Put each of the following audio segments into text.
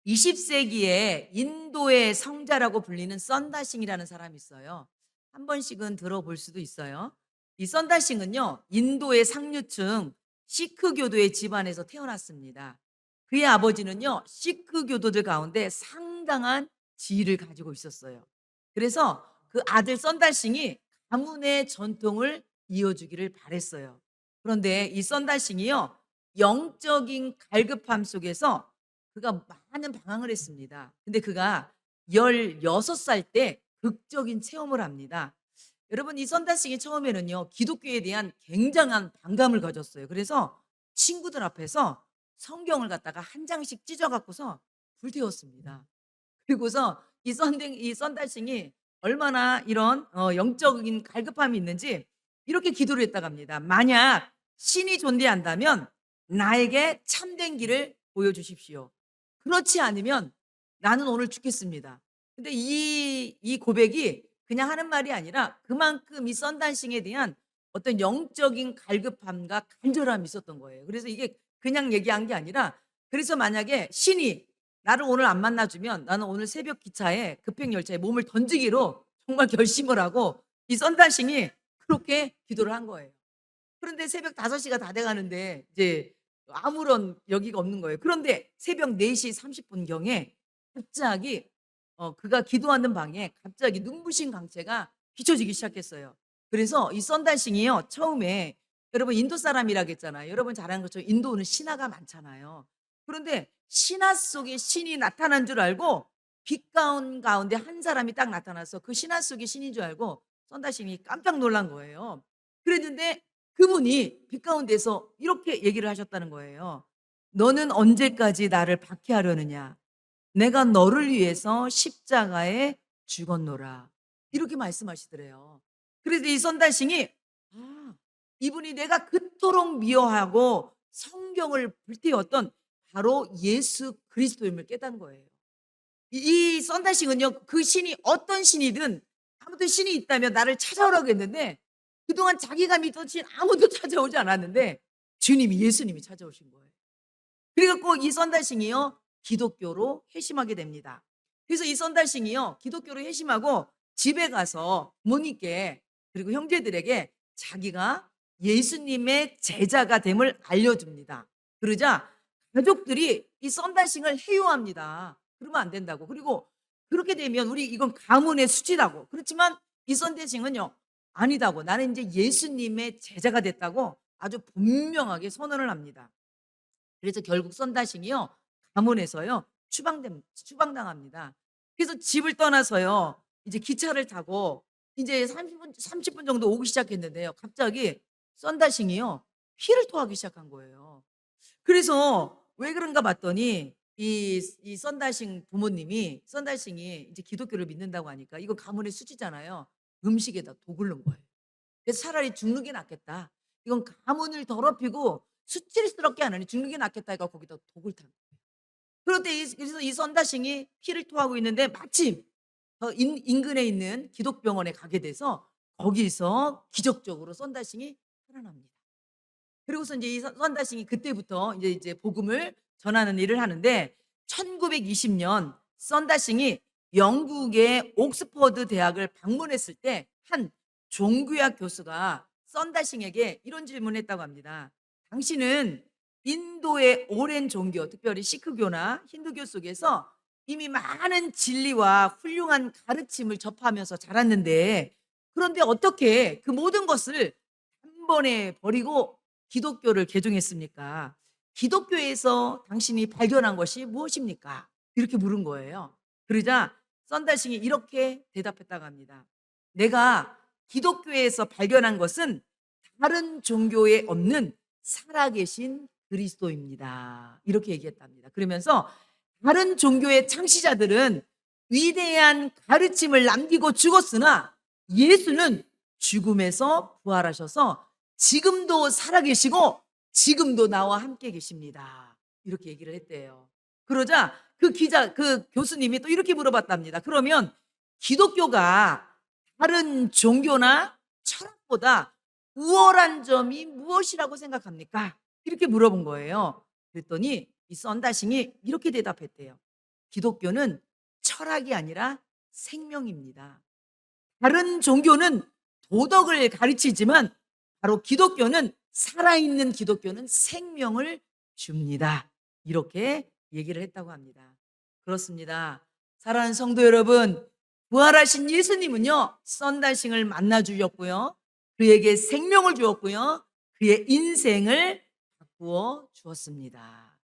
20세기에 인도의 성자라고 불리는 썬다싱이라는 사람이 있어요. 한 번씩은 들어볼 수도 있어요. 이 썬다싱은요, 인도의 상류층 시크 교도의 집안에서 태어났습니다. 그의 아버지는요, 시크 교도들 가운데 상당한 지위를 가지고 있었어요. 그래서 그 아들 썬다싱이 가문의 전통을 이어주기를 바랬어요. 그런데 이 썬다싱이요, 영적인 갈급함 속에서 그가 많은 방황을 했습니다. 근데 그가 16살 때 극적인 체험을 합니다. 여러분, 이 선다싱이 처음에는요, 기독교에 대한 굉장한 반감을 가졌어요. 그래서 친구들 앞에서 성경을 갖다가 한 장씩 찢어 갖고서 불태웠습니다. 그리고서 이 선다싱이 얼마나 이런 영적인 갈급함이 있는지 이렇게 기도를 했다고 합니다. "만약 신이 존재한다면 나에게 참된 길을 보여주십시오. 그렇지 않으면 나는 오늘 죽겠습니다." 근데 이 고백이 그냥 하는 말이 아니라 그만큼 이 썬다싱에 대한 어떤 영적인 갈급함과 간절함이 있었던 거예요. 그래서 이게 그냥 얘기한 게 아니라, 그래서 만약에 신이 나를 오늘 안 만나 주면 나는 오늘 새벽 기차에 급행 열차에 몸을 던지기로 정말 결심을 하고 이 썬다싱이 그렇게 기도를 한 거예요. 그런데 새벽 5 시가 다 돼 가는데 이제 아무런 여기가 없는 거예요. 그런데 새벽 4시 30분 경에 갑자기 그가 기도하는 방에 갑자기 눈부신 광채가 비춰지기 시작했어요. 그래서 이 썬다싱이요, 처음에 여러분 인도 사람이라고 했잖아요. 여러분 잘 아는 것처럼 인도는 신화가 많잖아요. 그런데 신화 속에 신이 나타난 줄 알고 빛 가운데 한 사람이 딱 나타나서 그 신화 속의 신인 줄 알고 썬다싱이 깜짝 놀란 거예요. 그랬는데 그분이 빛 가운데서 이렇게 얘기를 하셨다는 거예요. "너는 언제까지 나를 박해하려느냐? 내가 너를 위해서 십자가에 죽었노라." 이렇게 말씀하시더래요. 그래서 이 선달싱이, 아, 이분이 내가 그토록 미워하고 성경을 불태웠던 바로 예수 그리스도임을 깨달은 거예요. 이 썬다싱은요, 그 신이 어떤 신이든 아무튼 신이 있다면 나를 찾아오라고 했는데 그동안 자기가 믿던 신 아무도 찾아오지 않았는데 주님이, 예수님이 찾아오신 거예요. 그래 갖고 이 썬다싱이요, 기독교로 회심하게 됩니다. 그래서 이 썬다싱이요, 기독교로 회심하고 집에 가서 부모님께 그리고 형제들에게 자기가 예수님의 제자가 됨을 알려줍니다. 그러자 가족들이 이 썬다싱을 해요합니다. 그러면 안 된다고. 그리고 그렇게 되면 우리 이건 가문의 수치라고. 그렇지만 이 썬다싱은요, 아니다고. 나는 이제 예수님의 제자가 됐다고 아주 분명하게 선언을 합니다. 그래서 결국 썬다싱이요, 가문에서요 추방당합니다. 그래서 집을 떠나서요 이제 기차를 타고 이제 30분 정도 오기 시작했는데요. 갑자기 썬다싱이요 피를 토하기 시작한 거예요. 그래서 왜 그런가 봤더니 이 썬다싱 부모님이, 썬다싱이 이제 기독교를 믿는다고 하니까 이거 가문의 수치잖아요. 음식에다 독을 넣은 거예요. 그래서 '차라리 죽는 게 낫겠다. 이건 가문을 더럽히고 수치스럽게 하느니 죽는 게 낫겠다.' 해서 거기다 독을 탄 거예요. 그런데 그래서 이 선다싱이 피를 토하고 있는데 마침 인근에 있는 기독병원에 가게 돼서 거기서 기적적으로 선다싱이 살아납니다. 그리고서 인제 이 선다싱이 그때부터 이제 복음을 전하는 일을 하는데 1920년 선다싱이 영국의 옥스퍼드 대학을 방문했을 때 한 종교학 교수가 선다싱에게 이런 질문을 했다고 합니다. "당신은 인도의 오랜 종교, 특별히 시크교나 힌두교 속에서 이미 많은 진리와 훌륭한 가르침을 접하면서 자랐는데 그런데 어떻게 그 모든 것을 한 번에 버리고 기독교를 개종했습니까? 기독교에서 당신이 발견한 것이 무엇입니까?" 이렇게 물은 거예요. 그러자 썬다싱이 이렇게 대답했다고 합니다. "내가 기독교에서 발견한 것은 다른 종교에 없는 살아계신 그리스도입니다." 이렇게 얘기했답니다. 그러면서 다른 종교의 창시자들은 위대한 가르침을 남기고 죽었으나 예수는 죽음에서 부활하셔서 지금도 살아계시고 지금도 나와 함께 계십니다. 이렇게 얘기를 했대요. 그러자 그 교수님이 또 이렇게 물어봤답니다. "그러면 기독교가 다른 종교나 철학보다 우월한 점이 무엇이라고 생각합니까?" 이렇게 물어본 거예요. 그랬더니 이 썬다싱이 이렇게 대답했대요. 기독교는 철학이 아니라 생명입니다. 다른 종교는 도덕을 가르치지만 바로 기독교는 살아있는 기독교는 생명을 줍니다. 이렇게 얘기를 했다고 합니다. 그렇습니다. 사랑하는 성도 여러분, 부활하신 예수님은요, 썬다싱을 만나 주셨고요. 그에게 생명을 주었고요. 그의 인생을 바꾸어 주었습니다.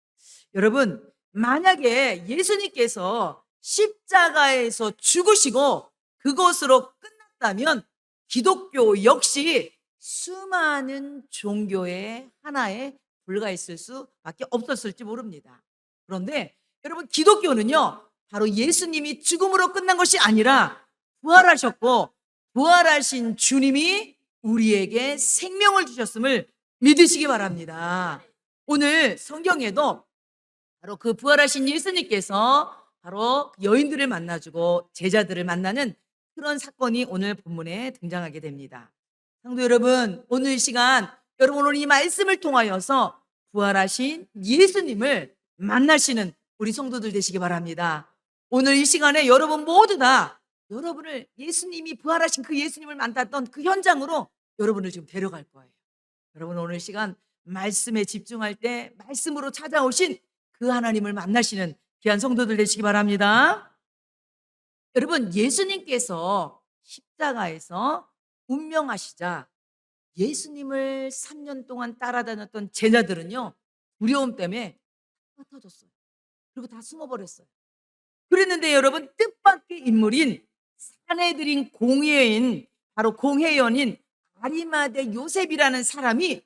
여러분, 만약에 예수님께서 십자가에서 죽으시고 그것으로 끝났다면 기독교 역시 수많은 종교의 하나에 불과했을 수밖에 없었을지 모릅니다. 그런데 여러분, 기독교는요, 바로 예수님이 죽음으로 끝난 것이 아니라 부활하셨고 부활하신 주님이 우리에게 생명을 주셨음을 믿으시기 바랍니다. 오늘 성경에도 바로 그 부활하신 예수님께서 바로 여인들을 만나주고 제자들을 만나는 그런 사건이 오늘 본문에 등장하게 됩니다. 성도 여러분, 오늘 이 시간 여러분 오늘 이 말씀을 통하여서 부활하신 예수님을 만나시는 우리 성도들 되시기 바랍니다. 오늘 이 시간에 여러분 모두 다 여러분을 예수님이 부활하신 그 예수님을 만났던 그 현장으로 여러분을 지금 데려갈 거예요. 여러분 오늘 시간 말씀에 집중할 때 말씀으로 찾아오신 그 하나님을 만나시는 귀한 성도들 되시기 바랍니다. 여러분, 예수님께서 십자가에서 운명하시자 예수님을 3년 동안 따라다녔던 제자들은요, 두려움 때문에 다 흩어졌어요. 그리고 다 숨어버렸어요. 그랬는데 여러분, 뜻밖의 인물인 사내들인 공회인, 바로 공회연인 아리마대 요셉이라는 사람이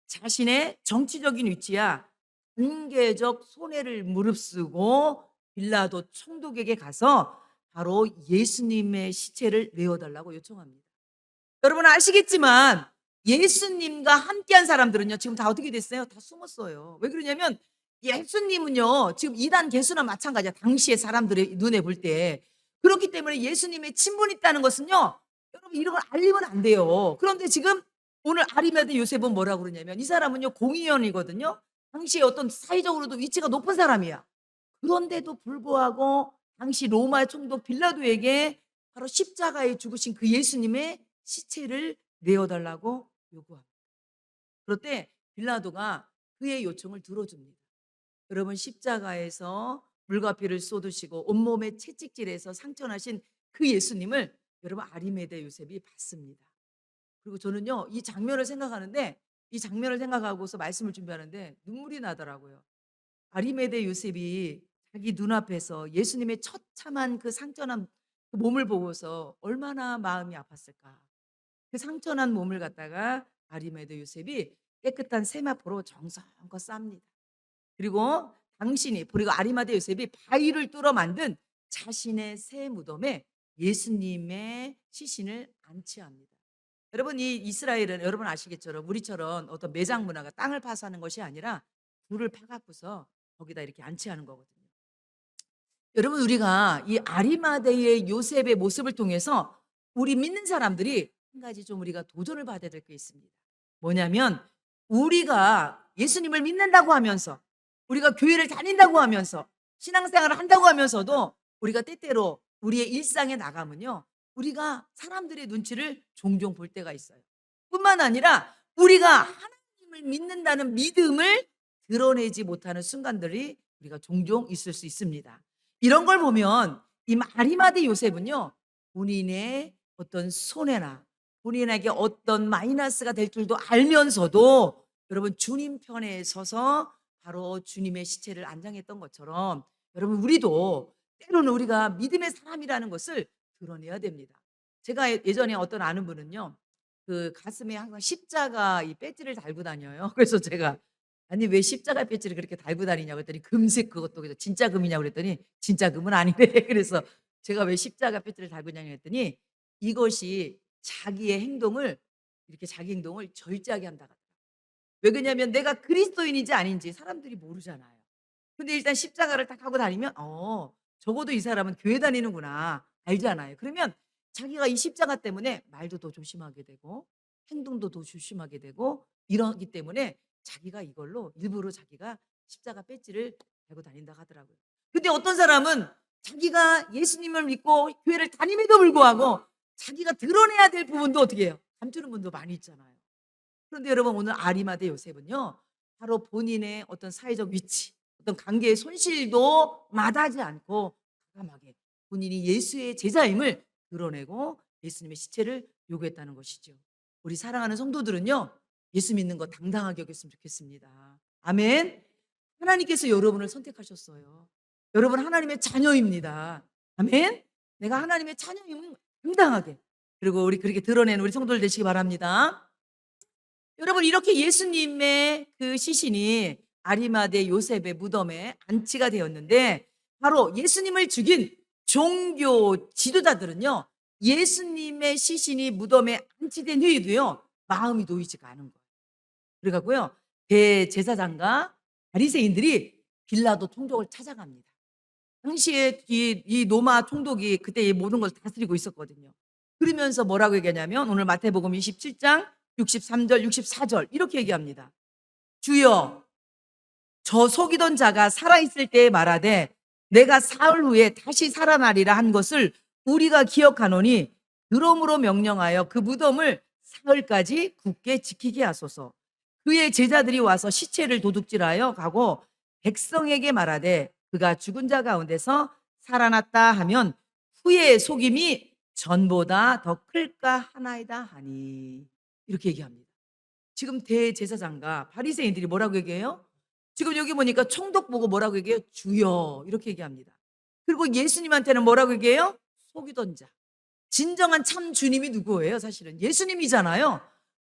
자신의 정치적인 위치야 관계적 손해를 무릅쓰고 빌라도 총독에게 가서 바로 예수님의 시체를 내어달라고 요청합니다. 여러분 아시겠지만 예수님과 함께한 사람들은요, 지금 다 어떻게 됐어요? 다 숨었어요. 왜 그러냐면 예수님은요, 지금 이단 개수나 마찬가지야. 당시의 사람들의 눈에 볼 때. 그렇기 때문에 예수님의 친분이 있다는 것은요, 여러분 이런 걸 알리면 안 돼요. 그런데 지금 오늘 아리마대 요셉은 뭐라고 그러냐면 이 사람은요, 공의원이거든요. 당시에 어떤 사회적으로도 위치가 높은 사람이야. 그런데도 불구하고 당시 로마 총독 빌라도에게 바로 십자가에 죽으신 그 예수님의 시체를 내어달라고 요구합니다. 그럴 때 빌라도가 그의 요청을 들어줍니다. 여러분, 십자가에서 물과 피를 쏟으시고 온몸에 채찍질해서 상처나신 그 예수님을 여러분 아리마대 요셉이 봤습니다. 그리고 저는요, 이 장면을 생각하는데 이 장면을 생각하고서 말씀을 준비하는데 눈물이 나더라고요. 아리마대 요셉이 자기 눈앞에서 예수님의 처참한 그 상처난 그 몸을 보고서 얼마나 마음이 아팠을까. 그 상처난 몸을 갖다가 아리마대 요셉이 깨끗한 세마포로 정성껏 쌉니다. 그리고 그리고 아리마대 요셉이 바위를 뚫어 만든 자신의 새 무덤에 예수님의 시신을 안치합니다. 여러분, 이 이스라엘은 여러분 아시겠처럼 우리처럼 어떤 매장 문화가 땅을 파서 하는 것이 아니라 불을 파갖고서 거기다 이렇게 안치하는 거거든요. 여러분, 우리가 이 아리마대의 요셉의 모습을 통해서 우리 믿는 사람들이 한 가지 좀 우리가 도전을 받아야 될 게 있습니다. 뭐냐면 우리가 예수님을 믿는다고 하면서 우리가 교회를 다닌다고 하면서 신앙생활을 한다고 하면서도 우리가 때때로 우리의 일상에 나가면요, 우리가 사람들의 눈치를 종종 볼 때가 있어요. 뿐만 아니라 우리가 하나님을 믿는다는 믿음을 드러내지 못하는 순간들이 우리가 종종 있을 수 있습니다. 이런 걸 보면 이 아리마대 요셉은요, 본인의 어떤 손해나 본인에게 어떤 마이너스가 될 줄도 알면서도 여러분 주님 편에 서서 바로 주님의 시체를 안장했던 것처럼 여러분 우리도 때로는 우리가 믿음의 사람이라는 것을 드러내야 됩니다. 제가 예전에 어떤 아는 분은요, 그 가슴에 항상 십자가 이 배지를 달고 다녀요. 그래서 제가 아니 왜 십자가 배지를 그렇게 달고 다니냐고 했더니 금색 그것도 그래서 진짜 금이냐고 그랬더니 진짜 금은 아니래. 그래서 제가 왜 십자가 배지를 달고 다니냐고 했더니 이것이 자기 행동을 절제하게 한다. 왜 그러냐면 내가 그리스도인인지 아닌지 사람들이 모르잖아요. 근데 일단 십자가를 딱 하고 다니면 적어도 이 사람은 교회 다니는구나 알잖아요. 그러면 자기가 이 십자가 때문에 말도 더 조심하게 되고 행동도 더 조심하게 되고 이러기 때문에 자기가 이걸로 일부러 자기가 십자가 배지를 달고 다닌다 하더라고요. 근데 어떤 사람은 자기가 예수님을 믿고 교회를 다님에도 불구하고 자기가 드러내야 될 부분도 어떻게 해요? 감추는 분도 많이 있잖아요. 그런데 여러분, 오늘 아리마대 요셉은요, 바로 본인의 어떤 사회적 위치, 어떤 관계의 손실도 마다하지 않고 과감하게 본인이 예수의 제자임을 드러내고 예수님의 시체를 요구했다는 것이죠. 우리 사랑하는 성도들은요, 예수 믿는 거 당당하게 여겼으면 좋겠습니다. 아멘. 하나님께서 여러분을 선택하셨어요. 여러분 하나님의 자녀입니다. 아멘. 내가 하나님의 자녀임을 당당하게, 그리고 우리 그렇게 드러내는 우리 성도들 되시기 바랍니다. 여러분, 이렇게 예수님의 그 시신이 아리마대 요셉의 무덤에 안치가 되었는데, 바로 예수님을 죽인 종교 지도자들은요, 예수님의 시신이 무덤에 안치된 후에도요, 마음이 놓이지가 않은 거예요. 그래갖고요, 대제사장과 바리새인들이 빌라도 총독을 찾아갑니다. 당시에 이 로마 총독이 그때 이 모든 걸 다스리고 있었거든요. 그러면서 뭐라고 얘기하냐면, 오늘 마태복음 27장 63절 64절 이렇게 얘기합니다. 주여, 저 속이던 자가 살아있을 때에 말하되 내가 사흘 후에 다시 살아나리라 한 것을 우리가 기억하노니, 그러므로 명령하여 그 무덤을 사흘까지 굳게 지키게 하소서. 그의 제자들이 와서 시체를 도둑질하여 가고 백성에게 말하되 그가 죽은 자 가운데서 살아났다 하면 후에 속임이 전보다 더 클까 하나이다 하니, 이렇게 얘기합니다. 지금 대제사장과 바리새인들이 뭐라고 얘기해요? 지금 여기 보니까 총독 보고 뭐라고 얘기해요? 주여, 이렇게 얘기합니다. 그리고 예수님한테는 뭐라고 얘기해요? 속이던 자. 진정한 참 주님이 누구예요? 사실은 예수님이잖아요.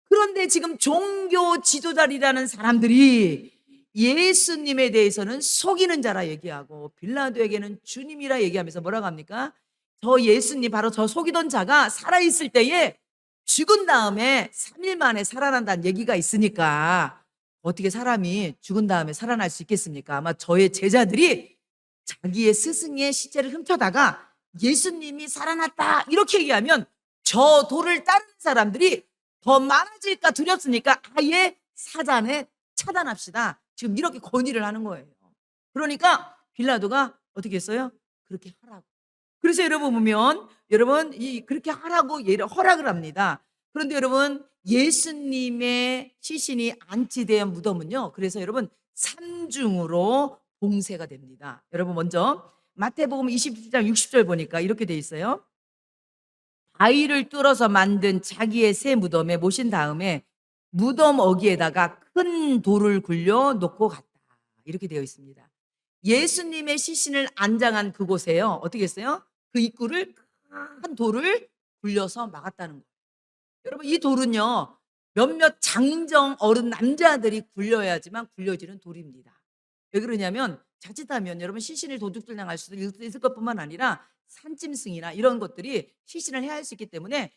그런데 지금 종교 지도자리라는 사람들이 예수님에 대해서는 속이는 자라 얘기하고 빌라도에게는 주님이라 얘기하면서 뭐라고 합니까? 저 예수님, 바로 저 속이던 자가 살아있을 때에 죽은 다음에 3일 만에 살아난다는 얘기가 있으니까 어떻게 사람이 죽은 다음에 살아날 수 있겠습니까? 아마 저의 제자들이 자기의 스승의 시체를 훔쳐다가 예수님이 살아났다 이렇게 얘기하면 저 도를 따르는 사람들이 더 많아질까 두렵으니까 아예 사전에 차단합시다, 지금 이렇게 건의를 하는 거예요. 그러니까 빌라도가 어떻게 했어요? 그렇게 하라고. 그래서 여러분 보면, 여러분 그렇게 하라고 허락을 합니다. 그런데 여러분, 예수님의 시신이 안치된 무덤은요, 그래서 여러분 3중으로 봉쇄가 됩니다. 여러분, 먼저 마태복음 27장 60절 보니까 이렇게 돼 있어요. 바위를 뚫어서 만든 자기의 새 무덤에 모신 다음에 무덤 어기에다가 큰 돌을 굴려 놓고 갔다, 이렇게 되어 있습니다. 예수님의 시신을 안장한 그곳에요, 어떻게 했어요? 그 입구를 큰 돌을 굴려서 막았다는 거예요. 여러분, 이 돌은요, 몇몇 장정 어른 남자들이 굴려야지만 굴려지는 돌입니다. 왜 그러냐면, 자칫하면 여러분 시신을 도둑질 당할 수도 있을 것뿐만 아니라 산짐승이나 이런 것들이 시신을 해할 수 있기 때문에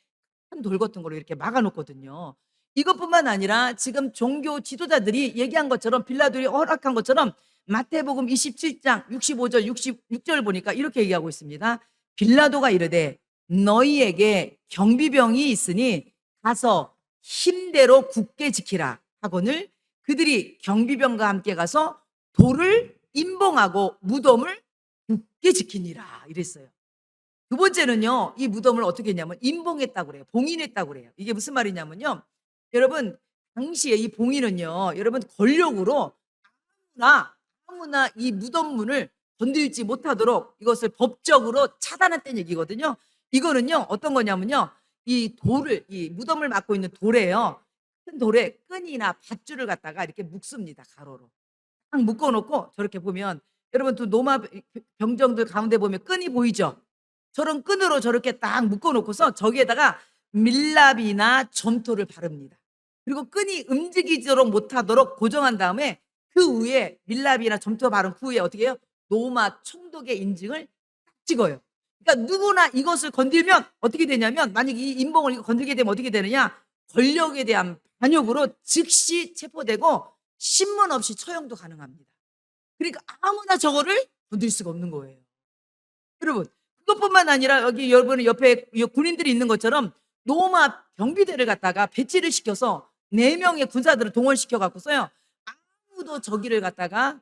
큰 돌 같은 걸로 이렇게 막아놓거든요. 이것뿐만 아니라 지금 종교 지도자들이 얘기한 것처럼, 빌라도이 허락한 것처럼 마태복음 27장 65절 66절 보니까 이렇게 얘기하고 있습니다. 빌라도가 이르되 너희에게 경비병이 있으니 가서 힘대로 굳게 지키라 하거늘 그들이 경비병과 함께 가서 돌을 임봉하고 무덤을 굳게 지키니라, 이랬어요. 두 번째는요, 이 무덤을 어떻게 했냐면 임봉했다고 그래요. 봉인했다고 그래요. 이게 무슨 말이냐면요, 여러분 당시에 이 봉인은요, 여러분 권력으로 아무나 이 무덤 문을 건들지 못하도록 이것을 법적으로 차단했다는 얘기거든요. 이거는요, 어떤 거냐면요, 이 돌을, 이 무덤을 막고 있는 돌에요, 큰 돌에 끈이나 밧줄을 갖다가 이렇게 묶습니다. 가로로 딱 묶어놓고, 저렇게 보면 여러분 또 노마 병정들 가운데 보면 끈이 보이죠? 저런 끈으로 저렇게 딱 묶어놓고서 저기에다가 밀랍이나 점토를 바릅니다. 그리고 끈이 움직이도록 못하도록 고정한 다음에 그 위에 밀랍이나 점토 바른 그 위에 어떻게 해요? 로마 총독의 인증을 딱 찍어요. 그러니까 누구나 이것을 건들면 어떻게 되냐면, 만약 이 인봉을 이거 건들게 되면 어떻게 되느냐, 권력에 대한 반역으로 즉시 체포되고 신문 없이 처형도 가능합니다. 그러니까 아무나 저거를 건들 수가 없는 거예요. 여러분, 그것뿐만 아니라 여기 여러분 옆에 군인들이 있는 것처럼 로마 경비대를 갖다가 배치를 시켜서 4명의 군사들을 동원시켜 갖고서요, 아무도 저기를 갖다가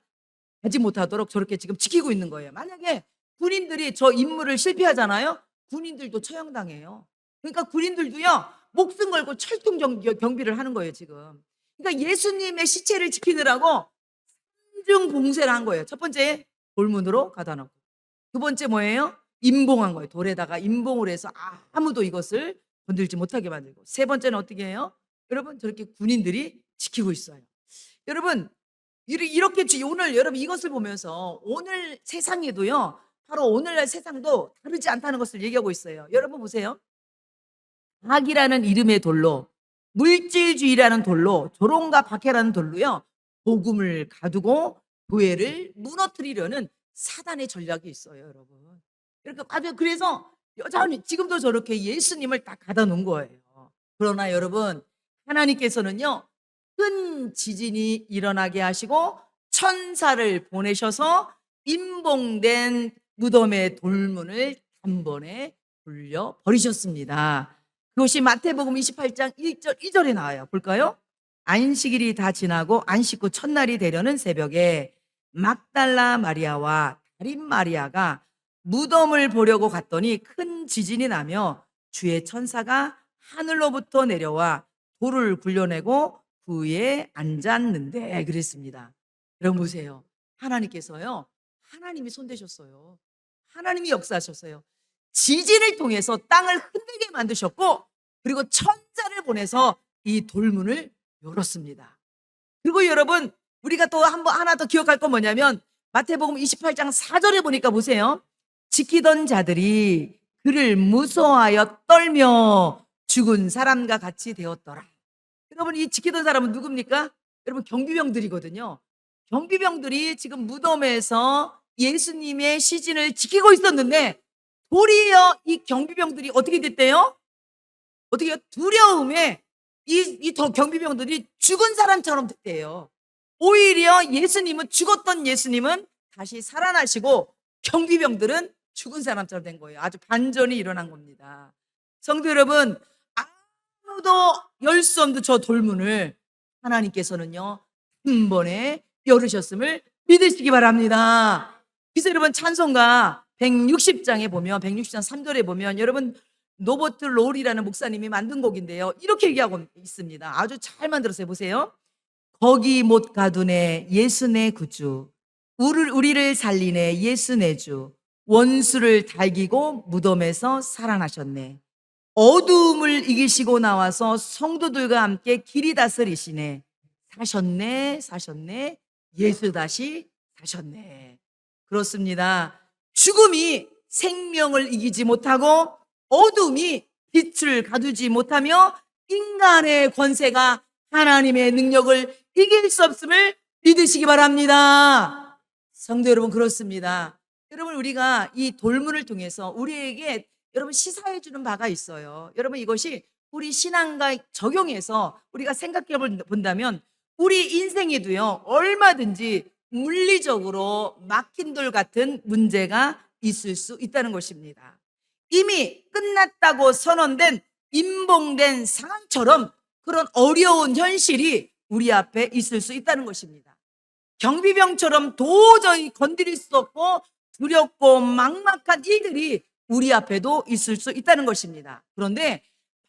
가지 못하도록 저렇게 지금 지키고 있는 거예요. 만약에 군인들이 저 임무를 실패하잖아요. 군인들도 처형당해요. 그러니까 군인들도요, 목숨 걸고 철통 경비를 하는 거예요, 지금. 그러니까 예수님의 시체를 지키느라고 삼중 봉쇄를 한 거예요. 첫 번째, 돌문으로 가다 놓고. 두 번째 뭐예요? 임봉한 거예요. 돌에다가 임봉을 해서 아무도 이것을 건들지 못하게 만들고. 세 번째는 어떻게 해요? 여러분, 저렇게 군인들이 지키고 있어요. 여러분, 이렇게 오늘 여러분 이것을 보면서 오늘 세상에도요, 바로 오늘날 세상도 다르지 않다는 것을 얘기하고 있어요. 여러분 보세요. 악이라는 이름의 돌로, 물질주의라는 돌로, 조롱과 박해라는 돌로요, 복음을 가두고 교회를 무너뜨리려는 사단의 전략이 있어요, 여러분. 그러니까 아주 그래서 여전히 지금도 저렇게 예수님을 딱 가다 놓은 거예요. 그러나 여러분, 하나님께서는요, 큰 지진이 일어나게 하시고 천사를 보내셔서 임봉된 무덤의 돌문을 단번에 돌려 버리셨습니다. 그것이 마태복음 28장 1절 2절에 나와요. 볼까요? 안식일이 다 지나고 안식 후 첫날이 되려는 새벽에 막달라 마리아와 달인 마리아가 무덤을 보려고 갔더니 큰 지진이 나며 주의 천사가 하늘로부터 내려와 돌을 굴려내고 그 위에 앉았는데 그랬습니다. 여러분 보세요. 하나님께서요, 하나님이 손대셨어요. 하나님이 역사하셨어요. 지진을 통해서 땅을 흔들게 만드셨고, 그리고 천사를 보내서 이 돌문을 열었습니다. 그리고 여러분, 우리가 또 하나 더 기억할 건 뭐냐면 마태복음 28장 4절에 보니까 보세요. 지키던 자들이 그를 무서워하여 떨며 죽은 사람과 같이 되었더라. 여러분, 이 지키던 사람은 누굽니까? 여러분, 경비병들이거든요. 경비병들이 지금 무덤에서 예수님의 시신을 지키고 있었는데 도리어 이 경비병들이 어떻게 됐대요? 어떻게 두려움에 이 경비병들이 죽은 사람처럼 됐대요. 오히려 죽었던 예수님은 다시 살아나시고 경비병들은 죽은 사람처럼 된 거예요. 아주 반전이 일어난 겁니다. 성도 여러분, 아무도 열 수 없는 저 돌문을 하나님께서는요, 한 번에 열으셨음을 믿으시기 바랍니다. 그래서 여러분, 찬송가 160장에 보면 160장 3절에 보면 여러분, 노버트 롤이라는 목사님이 만든 곡인데요, 이렇게 얘기하고 있습니다. 아주 잘 만들었어요. 보세요. 거기 못 가두네 예수 내 구주, 우리를 살리네 예수 내 주, 원수를 달기고 무덤에서 살아나셨네. 어두움을 이기시고 나와서 성도들과 함께 길이 다스리시네. 사셨네 예수 다시 사셨네. 그렇습니다. 죽음이 생명을 이기지 못하고 어둠이 빛을 가두지 못하며 인간의 권세가 하나님의 능력을 이길 수 없음을 믿으시기 바랍니다. 성도 여러분, 그렇습니다. 여러분, 우리가 이 돌문을 통해서 우리에게 여러분 시사해 주는 바가 있어요. 여러분, 이것이 우리 신앙과 적용해서 우리가 생각해 본다면 우리 인생에도요, 얼마든지 물리적으로 막힌 돌 같은 문제가 있을 수 있다는 것입니다. 이미 끝났다고 선언된 임봉된 상황처럼 그런 어려운 현실이 우리 앞에 있을 수 있다는 것입니다. 경비병처럼 도저히 건드릴 수 없고 두렵고 막막한 일들이 우리 앞에도 있을 수 있다는 것입니다. 그런데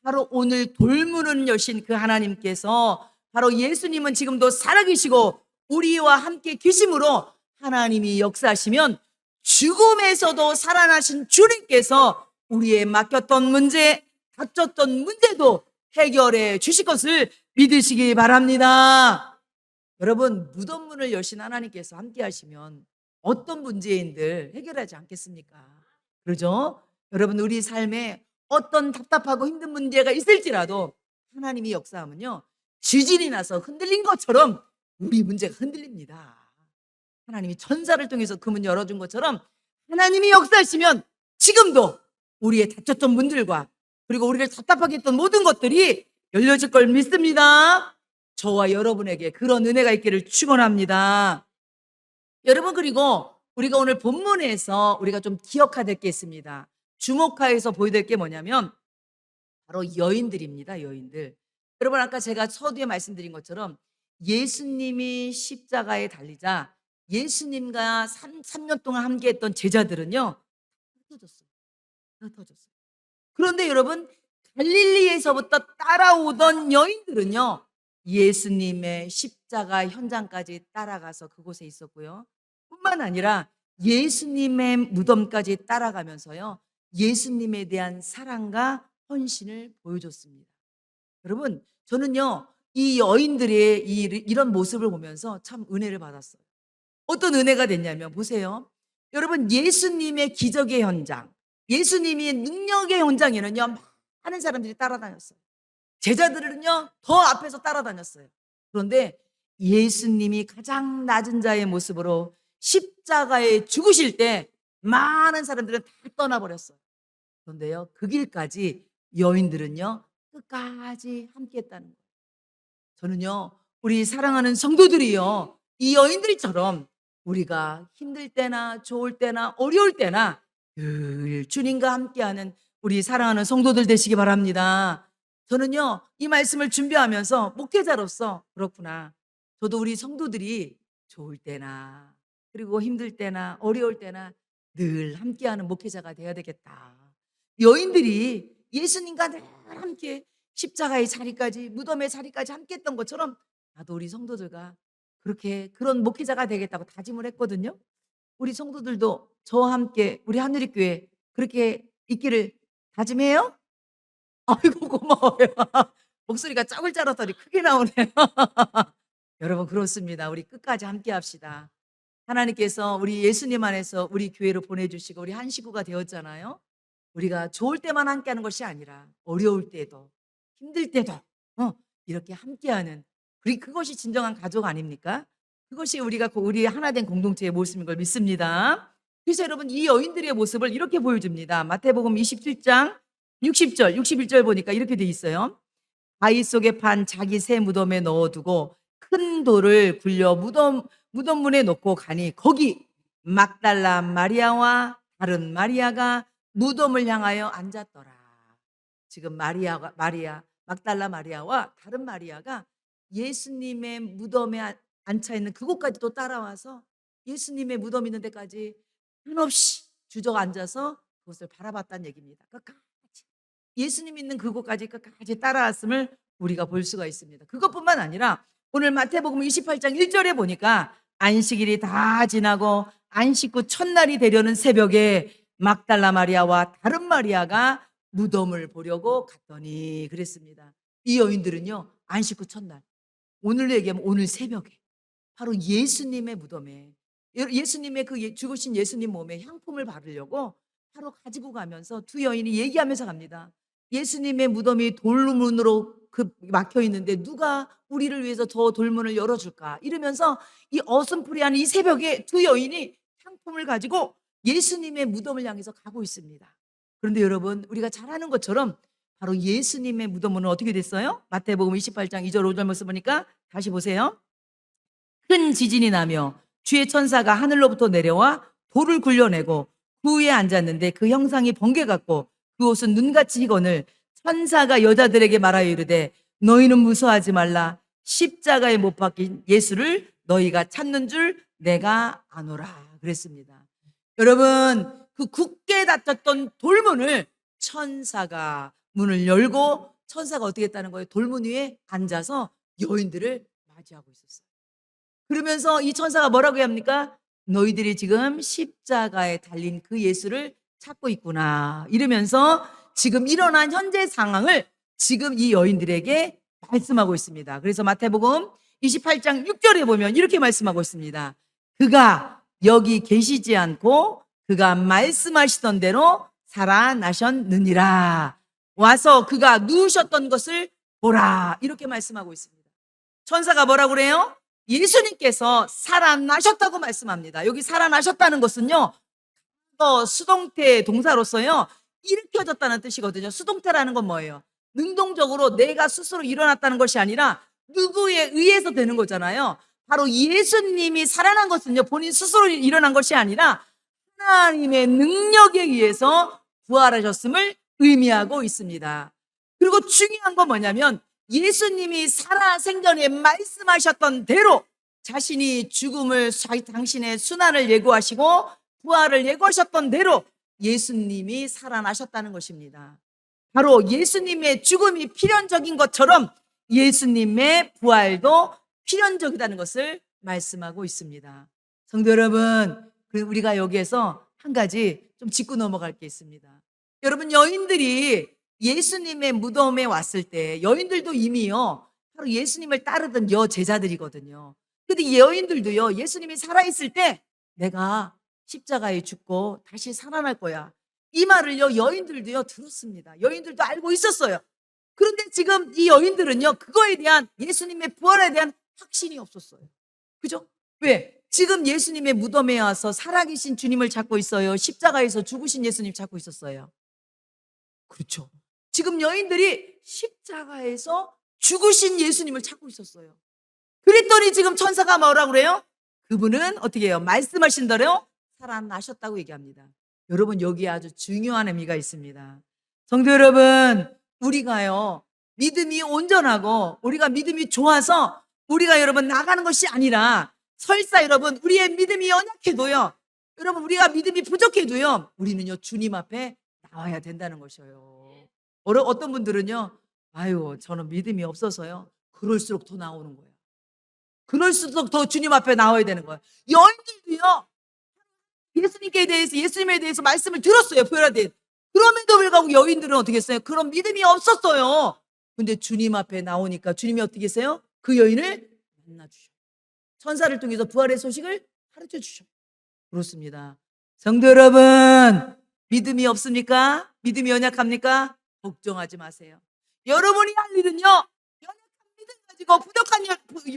바로 오늘 돌문을 여신 그 하나님께서, 바로 예수님은 지금도 살아계시고 우리와 함께 계심으로 하나님이 역사하시면 죽음에서도 살아나신 주님께서 우리의 맡겼던 문제, 닥쳤던 문제도 해결해 주실 것을 믿으시기 바랍니다. 여러분, 무덤문을 여신 하나님께서 함께 하시면 어떤 문제인들 해결하지 않겠습니까? 그러죠? 여러분, 우리 삶에 어떤 답답하고 힘든 문제가 있을지라도 하나님이 역사하면요, 지진이 나서 흔들린 것처럼 우리 문제가 흔들립니다. 하나님이 천사를 통해서 그 문 열어준 것처럼 하나님이 역사하시면 지금도 우리의 닫혔던 문들과 그리고 우리를 답답하게 했던 모든 것들이 열려질 걸 믿습니다. 저와 여러분에게 그런 은혜가 있기를 축원합니다. 여러분, 그리고 우리가 오늘 본문에서 우리가 좀 기억해야 될 게 있습니다. 주목하여서 보여야 될 게 뭐냐면 바로 여인들입니다. 여인들. 여러분, 아까 제가 서두에 말씀드린 것처럼 예수님이 십자가에 달리자 예수님과 3년 동안 함께했던 제자들은요, 흩어졌어요. 흩어졌어요. 그런데 여러분, 갈릴리에서부터 따라오던 여인들은요, 예수님의 십자가 현장까지 따라가서 그곳에 있었고요. 뿐만 아니라 예수님의 무덤까지 따라가면서요, 예수님에 대한 사랑과 헌신을 보여줬습니다. 여러분, 저는요, 이 여인들의 이런 모습을 보면서 참 은혜를 받았어요. 어떤 은혜가 됐냐면, 보세요. 여러분, 예수님의 기적의 현장, 예수님의 능력의 현장에는요, 많은 사람들이 따라다녔어요. 제자들은요, 더 앞에서 따라다녔어요. 그런데 예수님이 가장 낮은 자의 모습으로 십자가에 죽으실 때 많은 사람들은 다 떠나버렸어요. 그런데요, 그 길까지 여인들은요, 끝까지 함께 했다는 거예요. 저는요, 우리 사랑하는 성도들이요, 이 여인들처럼 우리가 힘들 때나 좋을 때나 어려울 때나 늘 주님과 함께하는 우리 사랑하는 성도들 되시기 바랍니다. 저는요, 이 말씀을 준비하면서 목회자로서 그렇구나. 저도 우리 성도들이 좋을 때나 그리고 힘들 때나 어려울 때나 늘 함께하는 목회자가 되어야 되겠다. 여인들이 예수님과 늘 함께 십자가의 자리까지, 무덤의 자리까지 함께 했던 것처럼 나도 우리 성도들과 그렇게 그런 목회자가 되겠다고 다짐을 했거든요. 우리 성도들도 저와 함께 우리 하늘의교회 그렇게 있기를 다짐해요? 아이고 고마워요. 목소리가 짝을 짜랐더니 크게 나오네요. 여러분 그렇습니다. 우리 끝까지 함께 합시다. 하나님께서 우리 예수님 안에서 우리 교회로 보내주시고 우리 한 식구가 되었잖아요. 우리가 좋을 때만 함께하는 것이 아니라 어려울 때도 힘들 때도 이렇게 함께하는 그것이 진정한 가족 아닙니까? 그것이 우리가 우리 하나된 공동체의 모습인 걸 믿습니다. 그래서 여러분 이 여인들의 모습을 이렇게 보여줍니다. 마태복음 27장 60절 61절 보니까 이렇게 돼 있어요. 바위 속에 판 자기 새 무덤에 넣어두고 큰 돌을 굴려 무덤문에 놓고 가니 거기 막달라 마리아와 다른 마리아가 무덤을 향하여 앉았더라. 지금 막달라 마리아와 다른 마리아가 예수님의 무덤에 앉혀 있는 그곳까지 또 따라와서 예수님의 무덤 있는 데까지 한없이 주저앉아서 그것을 바라봤다는 얘기입니다. 끝까지 예수님 있는 그곳까지 끝까지 따라왔음을 우리가 볼 수가 있습니다. 그것뿐만 아니라 오늘 마태복음 28장 1절에 보니까 안식일이 다 지나고 안식 후 첫날이 되려는 새벽에 막달라 마리아와 다른 마리아가 무덤을 보려고 갔더니 그랬습니다. 이 여인들은요, 안식 후 첫날, 오늘로 얘기하면 오늘 새벽에 바로 예수님의 무덤에 예수님의 그 죽으신 예수님 몸에 향품을 바르려고 바로 가지고 가면서 두 여인이 얘기하면서 갑니다. 예수님의 무덤이 돌문으로 막혀 있는데 누가 우리를 위해서 저 돌문을 열어줄까? 이러면서 이 어슴푸레한 이 새벽에 두 여인이 향품을 가지고 예수님의 무덤을 향해서 가고 있습니다. 그런데 여러분 우리가 잘 아는 것처럼 바로 예수님의 무덤은 어떻게 됐어요? 마태복음 28장 2절 5절 말씀 보니까 다시 보세요. 큰 지진이 나며 주의 천사가 하늘로부터 내려와 돌을 굴려내고 그 위에 앉았는데 그 형상이 번개 같고 그 옷은 눈같이 희거늘 천사가 여자들에게 말하여 이르되 너희는 무서워하지 말라 십자가에 못 박힌 예수를 너희가 찾는 줄 내가 아노라 그랬습니다. 여러분 그 굳게 닫혔던 돌문을 천사가 문을 열고 천사가 어떻게 했다는 거예요? 돌문 위에 앉아서 여인들을 맞이하고 있었어요. 그러면서 이 천사가 뭐라고 합니까? 너희들이 지금 십자가에 달린 그 예수를 찾고 있구나 이러면서 지금 일어난 현재 상황을 지금 이 여인들에게 말씀하고 있습니다. 그래서 마태복음 28장 6절에 보면 이렇게 말씀하고 있습니다. 그가 여기 계시지 않고 그가 말씀하시던 대로 살아나셨느니라. 와서 그가 누우셨던 것을 보라. 이렇게 말씀하고 있습니다. 천사가 뭐라고 그래요? 예수님께서 살아나셨다고 말씀합니다. 여기 살아나셨다는 것은요, 수동태 동사로서요, 일으켜졌다는 뜻이거든요. 수동태라는 건 뭐예요? 능동적으로 내가 스스로 일어났다는 것이 아니라 누구에 의해서 되는 거잖아요. 바로 예수님이 살아난 것은요, 본인 스스로 일어난 것이 아니라 하나님의 능력에 의해서 부활하셨음을 의미하고 있습니다. 그리고 중요한 건 뭐냐면 예수님이 살아생전에 말씀하셨던 대로 자신이 죽음을 당신의 순환을 예고하시고 부활을 예고하셨던 대로 예수님이 살아나셨다는 것입니다. 바로 예수님의 죽음이 필연적인 것처럼 예수님의 부활도 필연적이라는 것을 말씀하고 있습니다. 성도 여러분, 우리가 여기에서 한 가지 좀 짚고 넘어갈 게 있습니다. 여러분, 여인들이 예수님의 무덤에 왔을 때 여인들도 이미요 바로 예수님을 따르던 여제자들이거든요. 근데 여인들도요 예수님이 살아있을 때 내가 십자가에 죽고 다시 살아날 거야, 이 말을요 여인들도요 들었습니다. 여인들도 알고 있었어요. 그런데 지금 이 여인들은요 그거에 대한, 예수님의 부활에 대한 확신이 없었어요. 그죠? 왜? 지금 예수님의 무덤에 와서 살아계신 주님을 찾고 있어요? 십자가에서 죽으신 예수님 찾고 있었어요? 그렇죠. 지금 여인들이 십자가에서 죽으신 예수님을 찾고 있었어요. 그랬더니 지금 천사가 뭐라고 그래요? 그분은 어떻게 해요? 말씀하신 대로 살아나셨다고 얘기합니다. 여러분, 여기에 아주 중요한 의미가 있습니다. 성도 여러분, 우리가요 믿음이 온전하고 우리가 믿음이 좋아서 우리가 여러분 나가는 것이 아니라, 설사 여러분 우리의 믿음이 연약해도요, 여러분 우리가 믿음이 부족해도요 우리는요 주님 앞에 나와야 된다는 것이에요. 어떤 분들은요, 아유 저는 믿음이 없어서요, 그럴수록 더 나오는 거예요. 그럴수록 더 주님 앞에 나와야 되는 거예요. 여인들도요 예수님에 대해서 말씀을 들었어요. 보혈하듯. 그럼에도 불구하고 여인들은 어떻게 했어요? 그런 믿음이 없었어요. 근데 주님 앞에 나오니까 주님이 어떻게 했어요? 그 여인을 만나주셔. 천사를 통해서 부활의 소식을 가르쳐 주셔. 그렇습니다. 성도 여러분, 믿음이 없습니까? 믿음이 연약합니까? 걱정하지 마세요. 여러분이 할 일은요, 연약한 믿음 가지고, 부족한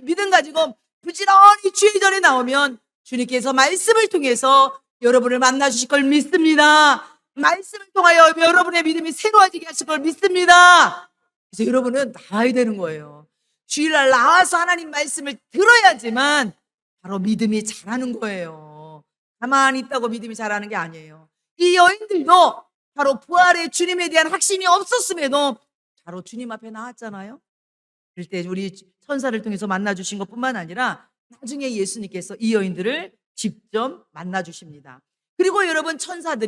믿음 가지고 부지런히 주의 전에 나오면 주님께서 말씀을 통해서 여러분을 만나 주실 걸 믿습니다. 말씀을 통하여 여러분의 믿음이 새로워지게 하실 걸 믿습니다. 그래서 여러분은 나와야 되는 거예요. 주일날 나와서 하나님 말씀을 들어야지만 바로 믿음이 자라는 거예요. 가만히 있다고 믿음이 자라는 게 아니에요. 이 여인들도 바로 부활의 주님에 대한 확신이 없었음에도 바로 주님 앞에 나왔잖아요. 그럴 때 우리 천사를 통해서 만나주신 것뿐만 아니라 나중에 예수님께서 이 여인들을 직접 만나주십니다. 그리고 여러분, 천사가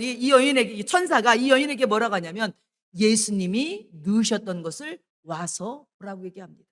이 여인에게 뭐라고 하냐면 예수님이 누우셨던 것을 와서 보라고 얘기합니다.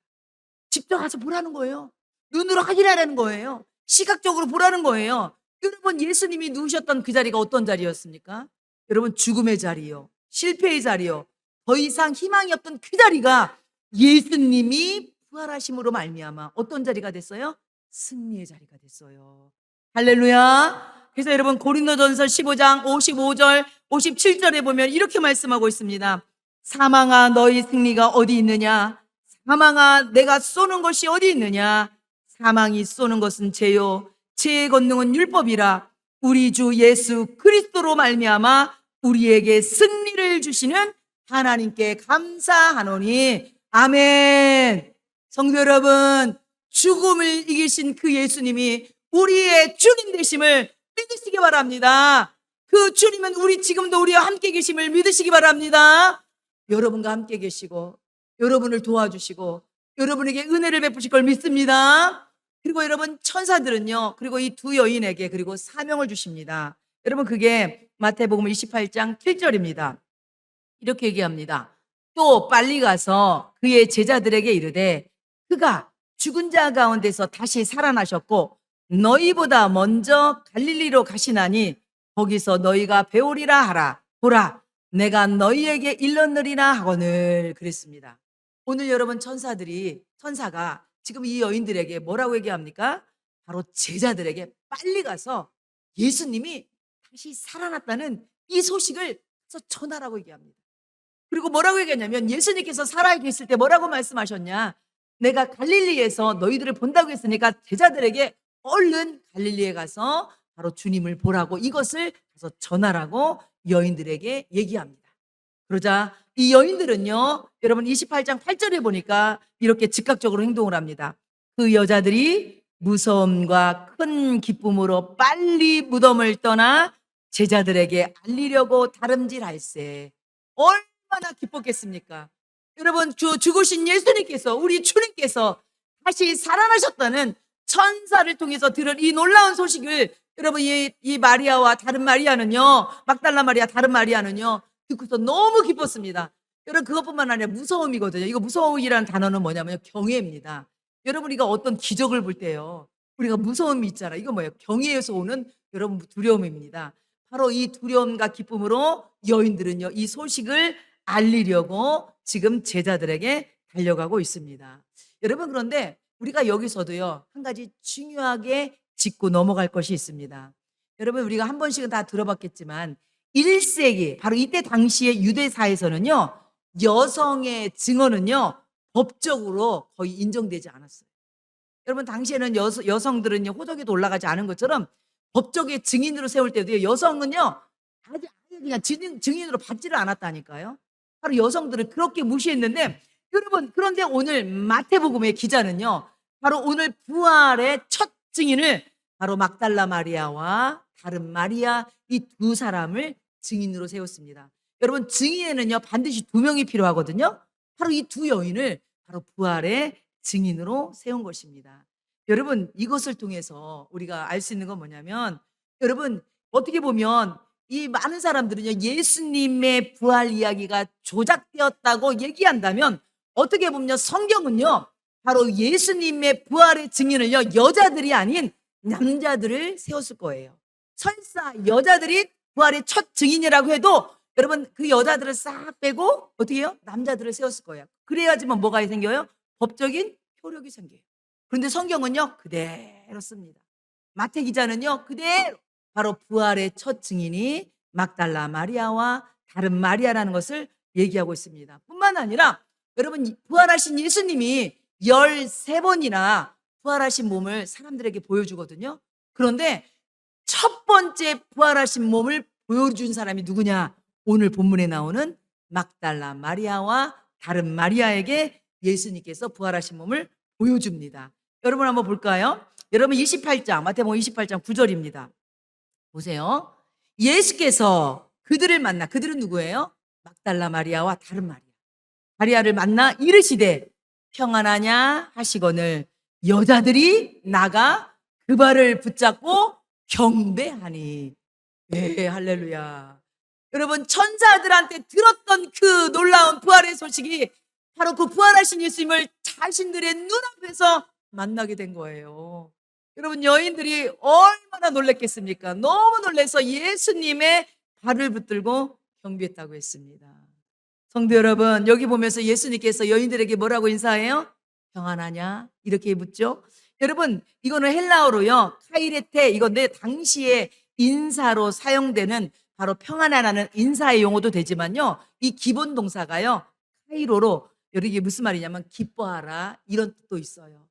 직접 가서 보라는 거예요. 눈으로 확인하라는 거예요. 시각적으로 보라는 거예요. 여러분, 예수님이 누우셨던 그 자리가 어떤 자리였습니까? 여러분, 죽음의 자리요, 실패의 자리요, 더 이상 희망이 없던 그 자리가 예수님이 부활하심으로 말미암아 어떤 자리가 됐어요? 승리의 자리가 됐어요. 할렐루야. 그래서 여러분, 고린도전서 15장 55절 57절에 보면 이렇게 말씀하고 있습니다. 사망아, 너희 승리가 어디 있느냐? 사망아, 내가 쏘는 것이 어디 있느냐? 사망이 쏘는 것은 죄요, 죄의 권능은 율법이라. 우리 주 예수 그리스도로 말미암아 우리에게 승리를 주시는 하나님께 감사하노니. 아멘. 성도 여러분, 죽음을 이기신 그 예수님이 우리의 주님 되심을 믿으시기 바랍니다. 그 주님은 지금도 우리와 함께 계심을 믿으시기 바랍니다. 여러분과 함께 계시고 여러분을 도와주시고 여러분에게 은혜를 베푸실 걸 믿습니다. 그리고 여러분, 천사들은요, 그리고 이 두 여인에게 그리고 사명을 주십니다. 여러분, 그게 마태복음 28장 7절입니다. 이렇게 얘기합니다. 또 빨리 가서 그의 제자들에게 이르되 그가 죽은 자 가운데서 다시 살아나셨고 너희보다 먼저 갈릴리로 가시나니 거기서 너희가 배우리라 하라. 보라, 내가 너희에게 일렀느리라 하거늘. 그랬습니다. 오늘 여러분, 천사가 지금 이 여인들에게 뭐라고 얘기합니까? 바로 제자들에게 빨리 가서 예수님이 다시 살아났다는 이 소식을 전하라고 얘기합니다. 그리고 뭐라고 얘기하냐면, 예수님께서 살아계실 때 뭐라고 말씀하셨냐? 내가 갈릴리에서 너희들을 본다고 했으니까 제자들에게 얼른 갈릴리에 가서 바로 주님을 보라고, 이것을 가서 전하라고 여인들에게 얘기합니다. 그러자 이 여인들은요, 여러분 28장 8절에 보니까 이렇게 즉각적으로 행동을 합니다. 그 여자들이 무서움과 큰 기쁨으로 빨리 무덤을 떠나 제자들에게 알리려고 다름질할세. 얼마나 기뻤겠습니까? 여러분, 죽으신 예수님께서, 우리 주님께서 다시 살아나셨다는 천사를 통해서 들은 이 놀라운 소식을 여러분 이 마리아와 다른 마리아는요, 막달라 마리아 다른 마리아는요 듣고서 너무 기뻤습니다. 여러분 그것뿐만 아니라 무서움이거든요. 이거 무서움이라는 단어는 뭐냐면요, 경외입니다. 여러분 우리가 어떤 기적을 볼 때요, 우리가 무서움이 있잖아. 이거 뭐예요? 경외에서 오는 여러분 두려움입니다. 바로 이 두려움과 기쁨으로 여인들은요 이 소식을 알리려고 지금 제자들에게 달려가고 있습니다. 여러분 그런데 우리가 여기서도요 한 가지 중요하게 짚고 넘어갈 것이 있습니다. 여러분 우리가 한 번씩은 다 들어봤겠지만 1세기 바로 이때 당시의 유대사에서는요 여성의 증언은요 법적으로 거의 인정되지 않았어요. 여러분 당시에는 여성들은요 호적에도 올라가지 않은 것처럼 법적의 증인으로 세울 때도요 여성은요 아주 그냥 증인으로 받지를 않았다니까요. 바로 여성들을 그렇게 무시했는데, 여러분 그런데 오늘 마태복음의 기자는요 바로 오늘 부활의 첫 증인을 바로 막달라 마리아와 다른 마리아 이 두 사람을 증인으로 세웠습니다. 여러분 증인에는요 반드시 두 명이 필요하거든요. 바로 이 두 여인을 바로 부활의 증인으로 세운 것입니다. 여러분 이것을 통해서 우리가 알 수 있는 건 뭐냐면, 여러분 어떻게 보면 이 많은 사람들은요 예수님의 부활 이야기가 조작되었다고 얘기한다면, 어떻게 보면 성경은요 바로 예수님의 부활의 증인을요 여자들이 아닌 남자들을 세웠을 거예요. 설사 여자들이 부활의 첫 증인이라고 해도 여러분 그 여자들을 싹 빼고 어떻게 해요? 남자들을 세웠을 거예요. 그래야지만 뭐가 생겨요? 법적인 효력이 생겨요. 그런데 성경은요 그대로 씁니다. 마태 기자는요 그대로 바로 부활의 첫 증인이 막달라 마리아와 다른 마리아라는 것을 얘기하고 있습니다. 뿐만 아니라 여러분 부활하신 예수님이 13번이나 부활하신 몸을 사람들에게 보여주거든요. 그런데 첫 번째 부활하신 몸을 보여준 사람이 누구냐? 오늘 본문에 나오는 막달라 마리아와 다른 마리아에게 예수님께서 부활하신 몸을 보여줍니다. 여러분 한번 볼까요? 여러분 28장 마태복음 28장 9절입니다. 보세요. 예수께서 그들을 만나, 그들은 누구예요? 막달라 마리아와 다른 마리아를 만나 이르시되 평안하냐 하시거늘 여자들이 나가 그 발을 붙잡고 경배하니. 네, 할렐루야. 여러분 천사들한테 들었던 그 놀라운 부활의 소식이 바로 그 부활하신 예수님을 자신들의 눈앞에서 만나게 된 거예요. 여러분 여인들이 얼마나 놀랬겠습니까? 너무 놀라서 예수님의 발을 붙들고 경배했다고 했습니다. 성도 여러분, 여기 보면서 예수님께서 여인들에게 뭐라고 인사해요? 평안하냐? 이렇게 묻죠. 여러분 이거는 헬라어로요 카이레테, 이건데 당시에 인사로 사용되는 바로 평안하라는 인사의 용어도 되지만요 이 기본 동사가요 카이로로, 이게 무슨 말이냐면 기뻐하라 이런 뜻도 있어요.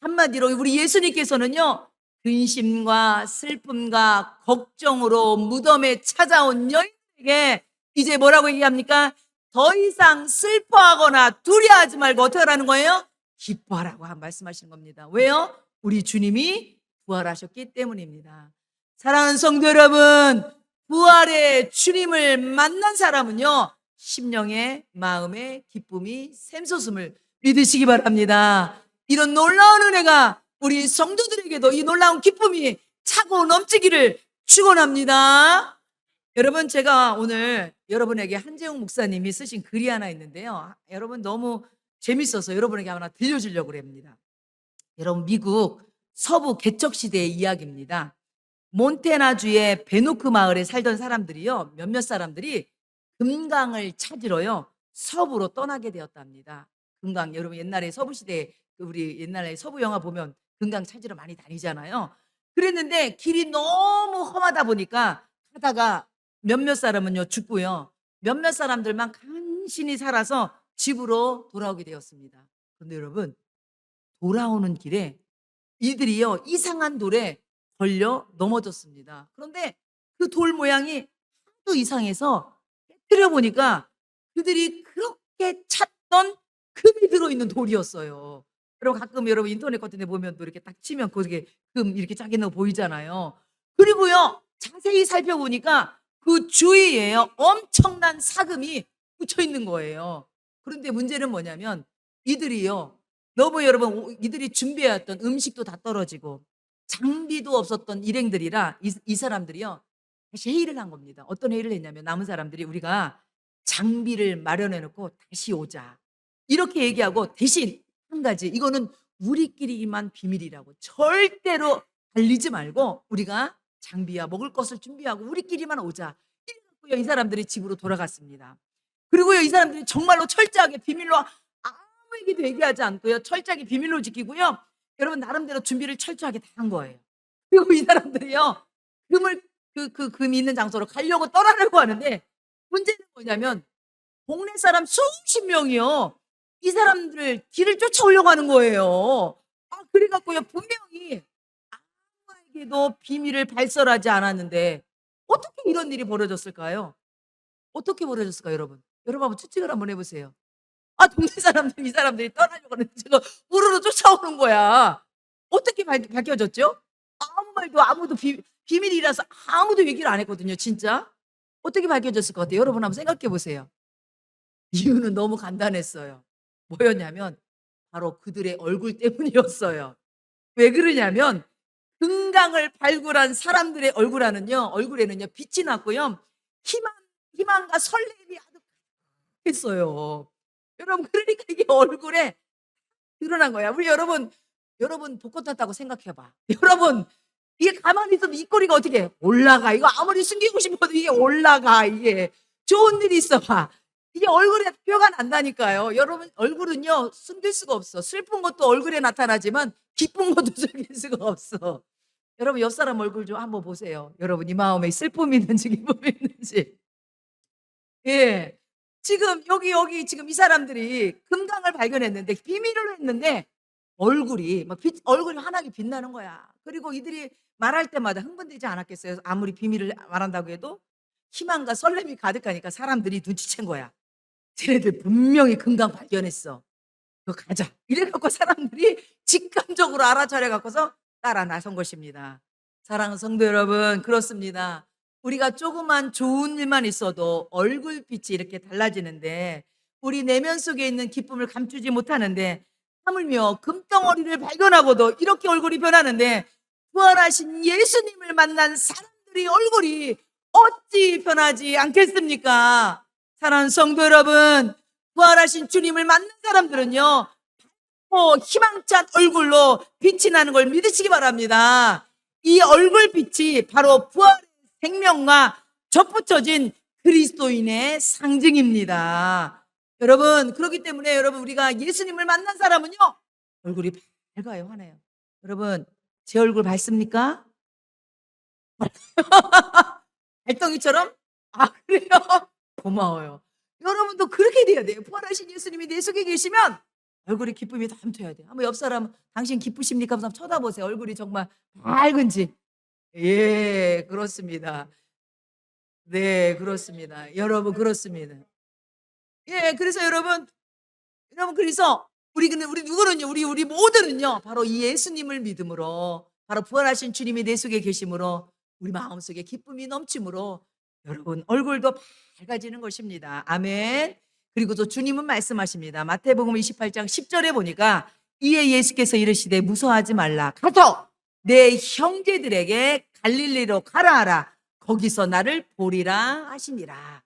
한마디로 우리 예수님께서는요 근심과 슬픔과 걱정으로 무덤에 찾아온 여인에게 이제 뭐라고 얘기합니까? 더 이상 슬퍼하거나 두려워하지 말고 어떻게 하라는 거예요? 기뻐하라고 말씀하시는 겁니다. 왜요? 우리 주님이 부활하셨기 때문입니다. 사랑하는 성도 여러분, 부활의 주님을 만난 사람은요 심령의 마음의 기쁨이 샘솟음을 믿으시기 바랍니다. 이런 놀라운 은혜가 우리 성도들에게도 이 놀라운 기쁨이 차고 넘치기를 축원합니다. 여러분 제가 오늘 여러분에게 한재웅 목사님이 쓰신 글이 하나 있는데요, 여러분 너무 재밌어서 여러분에게 하나 들려주려고 합니다. 여러분 미국 서부 개척시대의 이야기입니다. 몬테나주의 베노크 마을에 살던 사람들이요 몇몇 사람들이 금강을 찾으러요 서부로 떠나게 되었답니다. 금강, 여러분 옛날에 서부시대 우리 옛날에 서부 영화 보면 금강 찾으러 많이 다니잖아요. 그랬는데 길이 너무 험하다 보니까 하다가 몇몇 사람은요 죽고요 몇몇 사람들만 간신히 살아서 집으로 돌아오게 되었습니다. 그런데 여러분 돌아오는 길에 이들이요 이상한 돌에 걸려 넘어졌습니다. 그런데 그 돌 모양이 하도 이상해서 깨뜨려 보니까 그들이 그렇게 찾던 금이 들어있는 돌이었어요. 여러분 가끔 여러분 인터넷 같은 데 보면 또 이렇게 딱 치면 거기에 금 이렇게 작게 넣어 보이잖아요. 그리고요 자세히 살펴보니까 그 주위에요 엄청난 사금이 붙여 있는 거예요. 그런데 문제는 뭐냐면 이들이요 너무 여러분 이들이 준비해왔던 음식도 다 떨어지고 장비도 없었던 일행들이라 이 사람들이요 다시 회의를 한 겁니다. 어떤 회의를 했냐면 남은 사람들이 우리가 장비를 마련해 놓고 다시 오자 이렇게 얘기하고 대신 한 가지 이거는 우리끼리만 비밀이라고 절대로 알리지 말고 우리가 장비와 먹을 것을 준비하고 우리끼리만 오자 이래갖고요 이 사람들이 집으로 돌아갔습니다. 그리고요 이 사람들이 정말로 철저하게 비밀로 아무에게도 얘기하지 않고요 철저하게 비밀로 지키고요 여러분 나름대로 준비를 철저하게 다 한 거예요. 그리고 이 사람들이요 금을 금이 있는 장소로 가려고 떠나려고 하는데 문제는 뭐냐면 동네 사람 수십 명이요 이 사람들 뒤를 쫓아오려고 하는 거예요. 그래 갖고요 분명히 아무에게도 비밀을 발설하지 않았는데 어떻게 이런 일이 벌어졌을까요? 어떻게 벌어졌을까요, 여러분? 여러분 한번 추측을 한번 해보세요. 동네 사람들 이 사람들이 떠나려고 하는데 지금 우르르 쫓아오는 거야. 어떻게 밝혀졌죠? 아무 말도 아무도 비밀이라서 아무도 얘기를 안 했거든요, 진짜. 어떻게 밝혀졌을 것 같아요? 여러분 한번 생각해 보세요. 이유는 너무 간단했어요. 뭐였냐면 바로 그들의 얼굴 때문이었어요. 왜 그러냐면 금강을 발굴한 사람들의 얼굴에는요 빛이 났고요 희망과 설렘이 아득했어요. 여러분 그러니까 이게 얼굴에 드러난 거야. 우리 여러분 복권 탔다고 생각해봐. 여러분 이게 가만히 있어도 이 꼬리가 어떻게 올라가? 이거 아무리 숨기고 싶어도 이게 올라가. 이게 좋은 일이 있어봐. 이게 얼굴에 표가 난다니까요. 여러분 얼굴은요 숨길 수가 없어. 슬픈 것도 얼굴에 나타나지만 기쁜 것도 숨길 수가 없어. 여러분 옆 사람 얼굴 좀 한번 보세요. 여러분 이 마음에 슬픔이 있는지 기쁨이 있는지. 예. 지금 여기 지금 이 사람들이 금강을 발견했는데 비밀을 했는데 얼굴이 얼굴이 환하게 빛나는 거야. 그리고 이들이 말할 때마다 흥분되지 않았겠어요? 아무리 비밀을 말한다고 해도 희망과 설렘이 가득하니까 사람들이 눈치챈 거야. 쟤네들 분명히 금강 발견했어. 너 가자. 이래 갖고 사람들이 직감적으로 알아차려 갖고서 따라 나선 것입니다. 사랑하는 성도 여러분, 그렇습니다. 우리가 조그만 좋은 일만 있어도 얼굴빛이 이렇게 달라지는데 우리 내면 속에 있는 기쁨을 감추지 못하는데 하물며 금덩어리를 발견하고도 이렇게 얼굴이 변하는데 부활하신 예수님을 만난 사람들의 얼굴이 어찌 변하지 않겠습니까? 사랑하는 성도 여러분, 부활하신 주님을 만난 사람들은요 희망찬 얼굴로 빛이 나는 걸 믿으시기 바랍니다. 이 얼굴빛이 바로 부활의 생명과 접붙여진 그리스도인의 상징입니다. 여러분 그렇기 때문에 여러분 우리가 예수님을 만난 사람은요 얼굴이 밝아요. 환해요. 여러분 제 얼굴 밝습니까? 달덩이처럼? 그래요? 고마워요. 여러분도 그렇게 돼야 돼요. 부활하신 예수님이 내 속에 계시면 얼굴에 기쁨이 넘쳐야 돼요. 한번 옆 사람 당신 기쁘십니까? 한번 쳐다보세요. 얼굴이 정말 밝은지. 예, 그렇습니다. 네, 그렇습니다. 여러분 그렇습니다. 예, 그래서 여러분 그래서 우리 누구는요? 우리 모두는요. 바로 이 예수님을 믿음으로 바로 부활하신 주님이 내 속에 계심으로 우리 마음속에 기쁨이 넘침으로 여러분 얼굴도 밝아지는 것입니다. 아멘. 그리고 또 주님은 말씀하십니다. 마태복음 28장 10절에 보니까 이에 예수께서 이르시되 무서워하지 말라. 가서 내 형제들에게 갈릴리로 가라 하라. 거기서 나를 보리라 하시니라.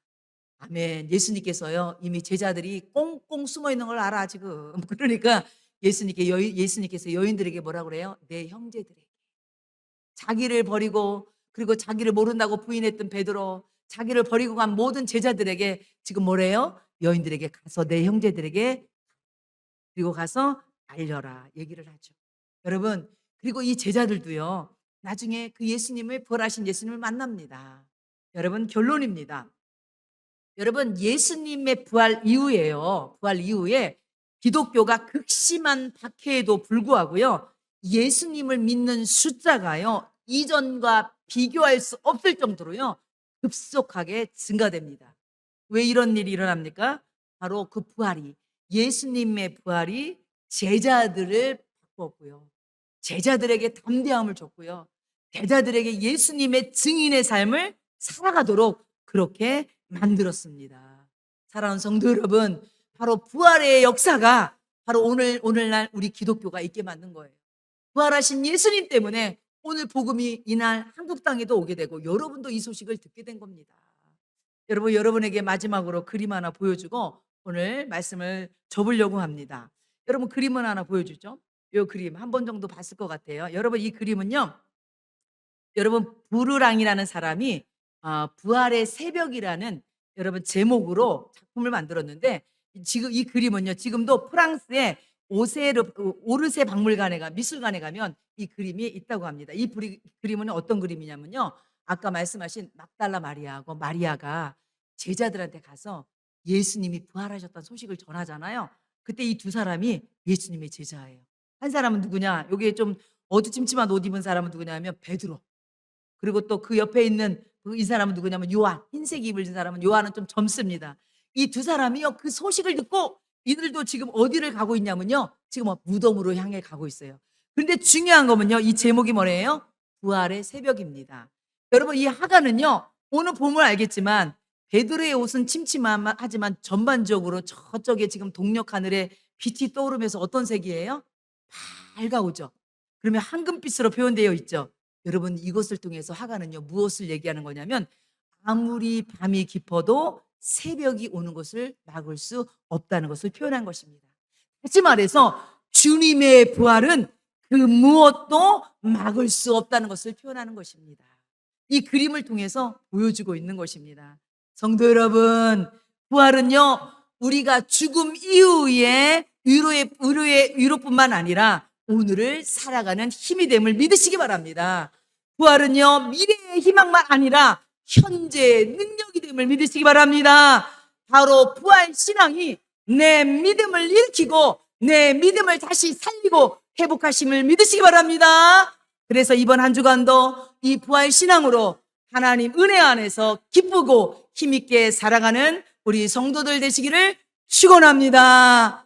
아멘. 예수님께서요 이미 제자들이 꽁꽁 숨어 있는 걸 알아 지금. 그러니까 예수님께서 여인들에게 뭐라 그래요? 내 형제들에게. 자기를 버리고 그리고 자기를 모른다고 부인했던 베드로, 자기를 버리고 간 모든 제자들에게 지금 뭐래요? 여인들에게 가서 내 형제들에게 그리고 가서 알려라 얘기를 하죠. 여러분 그리고 이 제자들도요 나중에 그 예수님을 부활하신 예수님을 만납니다. 여러분 결론입니다. 여러분 예수님의 부활 이후에 기독교가 극심한 박해에도 불구하고요 예수님을 믿는 숫자가요 이전과 비교할 수 없을 정도로요 급속하게 증가됩니다. 왜 이런 일이 일어납니까? 바로 그 부활이 예수님의 부활이 제자들을 바꿨고요 제자들에게 담대함을 줬고요 제자들에게 예수님의 증인의 삶을 살아가도록 그렇게 만들었습니다. 사랑하는 성도 여러분, 바로 부활의 역사가 바로 오늘날 우리 기독교가 있게 만든 거예요. 부활하신 예수님 때문에 오늘 복음이 이날 한국 땅에도 오게 되고 여러분도 이 소식을 듣게 된 겁니다. 여러분, 여러분에게 마지막으로 그림 하나 보여주고 오늘 말씀을 접으려고 합니다. 여러분, 그림은 하나 보여주죠. 이 그림 한 번 정도 봤을 것 같아요. 여러분, 이 그림은요, 여러분 부르랑이라는 사람이 부활의 새벽이라는 여러분 제목으로 작품을 만들었는데, 지금 이 그림은요, 지금도 프랑스의 오르세 박물관에 미술관에 가면 이 그림이 있다고 합니다. 이 그림은 어떤 그림이냐면요, 아까 말씀하신 막달라 마리아하고 마리아가 제자들한테 가서 예수님이 부활하셨다는 소식을 전하잖아요. 그때 이 두 사람이 예수님의 제자예요. 한 사람은 누구냐? 여기에 좀 어두침침한 옷 입은 사람은 누구냐면 베드로. 그리고 또 그 옆에 있는 이 사람은 누구냐면 요한. 흰색 입을 진 사람은 요한은 좀 젊습니다. 이 두 사람이요, 그 소식을 듣고 이들도 지금 어디를 가고 있냐면요, 지금 무덤으로 향해 가고 있어요. 그런데 중요한 거면요, 이 제목이 뭐래요? 부활의 새벽입니다. 여러분, 이 화가는요, 오늘 보면 알겠지만 베드로의 옷은 침침하지만 전반적으로 저쪽에 지금 동력 하늘에 빛이 떠오르면서 어떤 색이에요? 밝아오죠. 그러면 황금빛으로 표현되어 있죠. 여러분, 이것을 통해서 화가는요, 무엇을 얘기하는 거냐면 아무리 밤이 깊어도 새벽이 오는 것을 막을 수 없다는 것을 표현한 것입니다. 다시 말해서 주님의 부활은 그 무엇도 막을 수 없다는 것을 표현하는 것입니다. 이 그림을 통해서 보여주고 있는 것입니다. 성도 여러분, 부활은요, 우리가 죽음 이후에 위로뿐만 아니라 오늘을 살아가는 힘이 됨을 믿으시기 바랍니다. 부활은요, 미래의 희망만 아니라 현재의 능력이 됨을 믿으시기 바랍니다. 바로 부활 신앙이 내 믿음을 일으키고 내 믿음을 다시 살리고 회복하심을 믿으시기 바랍니다. 그래서 이번 한 주간도 이 부활 신앙으로 하나님 은혜 안에서 기쁘고 힘있게 살아가는 우리 성도들 되시기를 축원합니다.